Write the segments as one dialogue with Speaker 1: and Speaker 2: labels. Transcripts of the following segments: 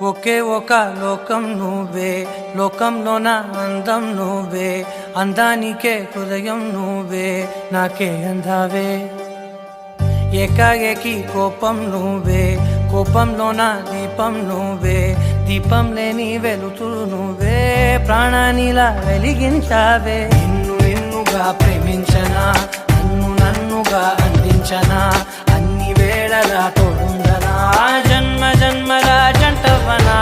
Speaker 1: ఒకే ఒక లోకం నువ్వే, లోకంలోన అందం నువ్వే, అందానికే హృదయం నువ్వే, నాకే అందావే. ఏకాఏకి కోపం నువ్వే, కోపంలోన దీపం నువ్వే, దీపం లేని వెలుతురు నువ్వే, ప్రాణానిలా వెలిగించావే. నిన్నుగా ప్రేమించనా, నన్నుగా అందించనా, అన్ని వేళలా తోడుందనా, జన్మ జన్మల జంటవనా.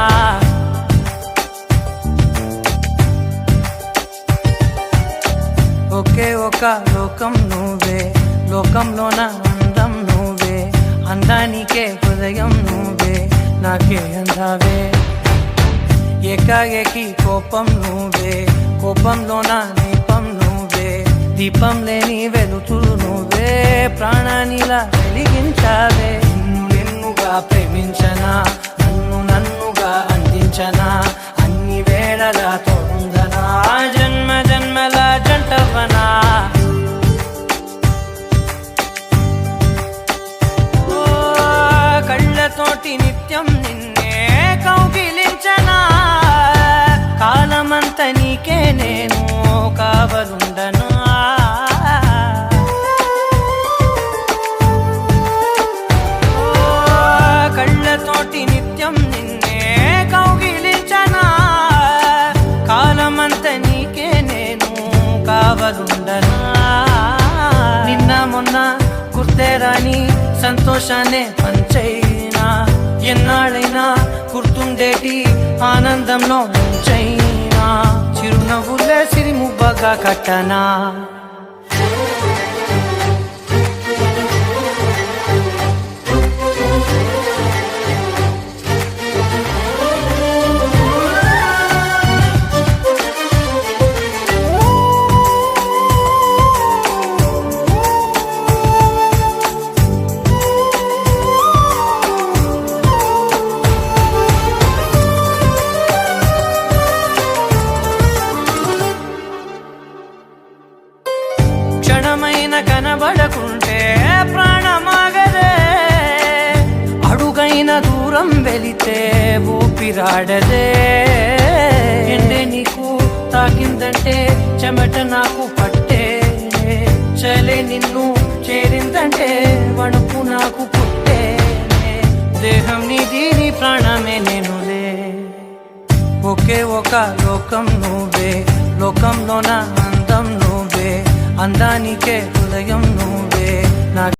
Speaker 1: ఒకే ఒక లోకం నువ్వే, లోకంలోన అందం నువ్వే, అందానికే హృదయం నువ్వే, నాకే అందావే. ఏకాఏకి కోపం నువ్వే, కోపంలోన దీపం నువ్వే, దీపం లేని వెలుతురు నువ్వే, ప్రాణానిలా వెలిగించావే. నిన్నుగా ప్రేమించనా, నన్నుగా అందించనా, అన్ని వేళలా తోడుందనా, జన్మ జన్మల జంటవనా. కళ్ళతోటి నిత్యం నిన్నే కౌగిలించనా, కాలమంత నీకే నేను కావలుండనా. కళ్ళతోటి నిత్యం నిన్నే కౌగిలించనా, కాలమంత నీకే నేను కావలుండనా. నిన్న మొన్న గుర్తేరాని సంతోషాన్నే పంచైనా, ఎన్నాళ్ళైనా గుర్తుండేటి ఆనందంలో ముంచైనా, చిరునవ్వులే సిరిముబ్బగా కట్టనా. క్షణమైన కనబడకుంటే ప్రాణమాగదే, అడుగైన దూరం వెళితే ఊపిరాడదే. ఎండే నీకు తాకిందంటే చెమట నాకు పట్టే, చలే నిన్ను చేరిందంటే వణుకు నాకు పుట్టే, దేహం నీది నీ ప్రాణమే నేనులే. ఒకే ఒక లోకం నువ్వే, లోకంలోన అందం నువ్వే, అందానికే హృదయం నువ్వే,